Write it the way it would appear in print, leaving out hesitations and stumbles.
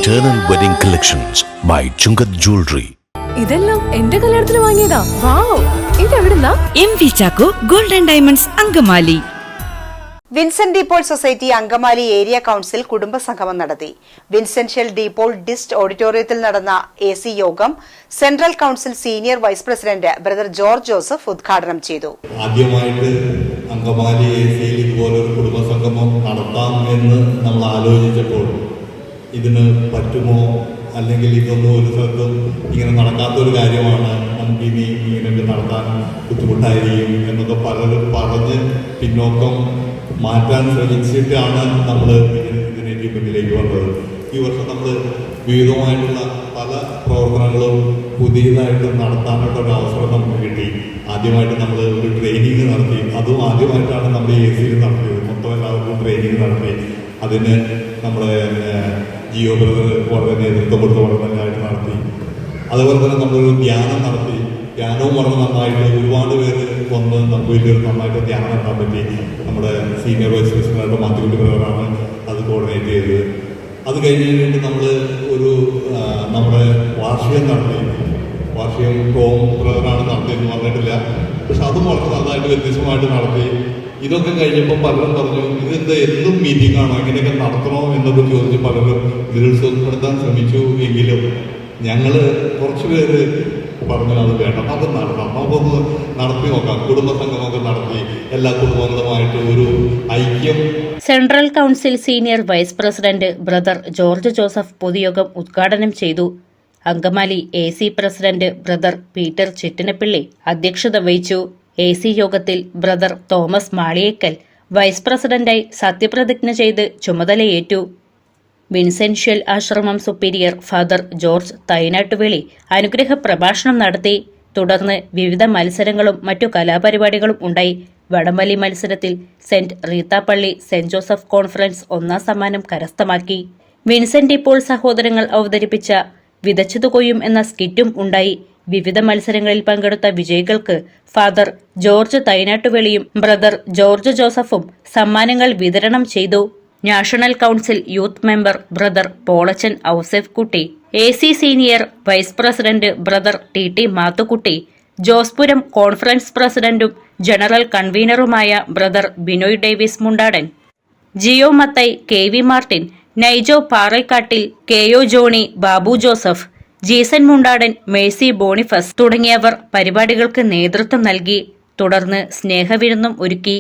Eternal Wedding Collections by Chungat Jewelry. ഇതെല്ലാം എന്റെ കല്യാണത്തിന് വാങ്ങിയതാ. വാവ്, ഇതെവിടുന്നാ? MV Chacko golden diamonds Angamaly. Vincent de Paul society Angamaly area council കുടുംബസംഗമം നടത്തി. വിൻസെന്ഷ്യൽ ഡി പോൾ ഡിസ്റ്റ് ഓഡിറ്റോറിയത്തിൽ നടന്ന AC യോഗം central council senior vice president brother George Joseph ഉദ്ഘാടനം ചെയ്തു. ആദ്യമായിട്ട് അങ്കമാലി ACയിൽ ഇതുപോലൊരു കുടുംബസംഗമം നടത്താം എന്ന് നമ്മൾ ആലോചിച്ചപ്പോൾ ഇതിന് പറ്റുമോ, അല്ലെങ്കിൽ ഇതൊന്നും ഒരു സ്ഥലത്തും ഇങ്ങനെ നടക്കാത്തൊരു കാര്യമാണ്, നമുക്ക് ഇനി ഇങ്ങനെയൊക്കെ നടത്താൻ ബുദ്ധിമുട്ടായിരിക്കും എന്നൊക്കെ പലരും പറഞ്ഞ് പിന്നോക്കം മാറ്റാൻ ശ്രമിച്ചിട്ടാണ് നമ്മൾ ഇതിനേക്ക് മുന്നിലേക്ക് വന്നത്. ഈ വർഷം നമ്മൾ വിവിധമായിട്ടുള്ള പല പ്രവർത്തനങ്ങളും പുതിയതായിട്ട് നടത്താനുള്ള ഒരു അവസരം നമുക്ക് കിട്ടി. ആദ്യമായിട്ട് നമ്മൾ ഒരു ട്രെയിനിങ് നടത്തി, അതും ആദ്യമായിട്ടാണ് നമ്മൾ ACയിൽ നടത്തിയത്. മൊത്തം എല്ലാവർക്കും ട്രെയിനിങ് നടത്തി. അതിന് നമ്മുടെ ജിയോ ബ്രദർ വളരെ നേതൃത്വം കൊടുത്ത് വളരെ നല്ലതായിട്ട് നടത്തി. അതുപോലെ തന്നെ നമ്മളൊരു ധ്യാനം നടത്തി. ധ്യാനവും വളരെ നന്നായിട്ട് ഒരുപാട് പേര് വന്ന് നമുക്ക് വലിയൊരു നന്നായിട്ട് ധ്യാനം നടത്താൻ പറ്റി. നമ്മുടെ സീനിയർ വൈസ് പ്രസിഡന്റ് മാത്യുക്കുട്ടി ബ്രദറാണ് അത് കോർഡിനേറ്റ് ചെയ്തത്. അത് കഴിഞ്ഞിട്ട് നമ്മൾ നമ്മുടെ വാർഷികം നടത്തി. വാർഷികം ടോം ബ്രദറാണ് നടത്തിയെന്ന് പറഞ്ഞിട്ടില്ല, പക്ഷെ അതും വളരെ നന്നായിട്ട് വ്യത്യസ്തമായിട്ട് നടത്തി. ഇതൊക്കെ കഴിഞ്ഞപ്പോൾ പലരും പറഞ്ഞു, ഇതെന്താ എന്നും മീറ്റിംഗ് ആണോ, ഇങ്ങനെയൊക്കെ നടത്തണോ എന്നൊക്കെ ചോദിച്ച് പലരും നിരുത്സാഹപ്പെടുത്താൻ ശ്രമിച്ചു. എങ്കിലും ഞങ്ങൾ കുറച്ച് പേര് പറഞ്ഞു അത് വേണ്ട, നമുക്ക് നടത്താം, നമുക്കൊന്ന് നടത്തി നോക്കാം. കുടുംബസംഗമൊക്കെ നടത്തി എല്ലാ കുടുംബങ്ങളുമായിട്ട് ഒരു ഐക്യം. Central council senior vice president brother George Joseph പൊതുയോഗം ഉദ്ഘാടനം ചെയ്തു. Angamaly AC president brother Peter Chittinappilly അധ്യക്ഷത വഹിച്ചു. AC യോഗത്തിൽ ബ്രദർ തോമസ് മാളിയേക്കൽ വൈസ് പ്രസിഡന്റായി സത്യപ്രതിജ്ഞ ചെയ്ത് ചുമതലയേറ്റു. വിൻസെൻഷ്യൽ ആശ്രമം സുപ്പീരിയർ ഫാദർ ജോർജ് തൈനാട്ടുവേളി അനുഗ്രഹ പ്രഭാഷണം നടത്തി. തുടർന്ന് വിവിധ മത്സരങ്ങളും മറ്റു കലാപരിപാടികളും ഉണ്ടായി. വടംവലി മത്സരത്തിൽ സെന്റ് റീത്താപ്പള്ളി സെന്റ് ജോസഫ് കോൺഫറൻസ് 1ാം സമ്മാനം കരസ്ഥമാക്കി. വിൻസെന്റ് ഡി പോൾ സഹോദരങ്ങൾ അവതരിപ്പിച്ച വിതച്ചതു കൊയ്യും എന്ന സ്കിറ്റും ഉണ്ടായി. വിവിധ മത്സരങ്ങളിൽ പങ്കെടുത്ത വിജയികൾക്ക് ഫാദർ ജോർജ് തൈനാട്ടുവേളിയും ബ്രദർ ജോർജ് ജോസഫും സമ്മാനങ്ങൾ വിതരണം ചെയ്തു. National council youth member brother Polachan Ouseph Kutty, AC senior vice president brother TT Mathukutty, Josepuram conference പ്രസിഡന്റും ജനറൽ കൺവീനറുമായ brother Binoy Davis Mundadan, Jio Mathai, KV Martin, Naijo Paraikattil, KO Johnny, Babu Joseph, Jeesan Mundadan, Mercy Boniface തുടങ്ങിയവർ പരിപാടികൾക്ക് നേതൃത്വം നൽകി. തുടർന്ന് സ്നേഹവിരുന്നും ഒരുക്കി.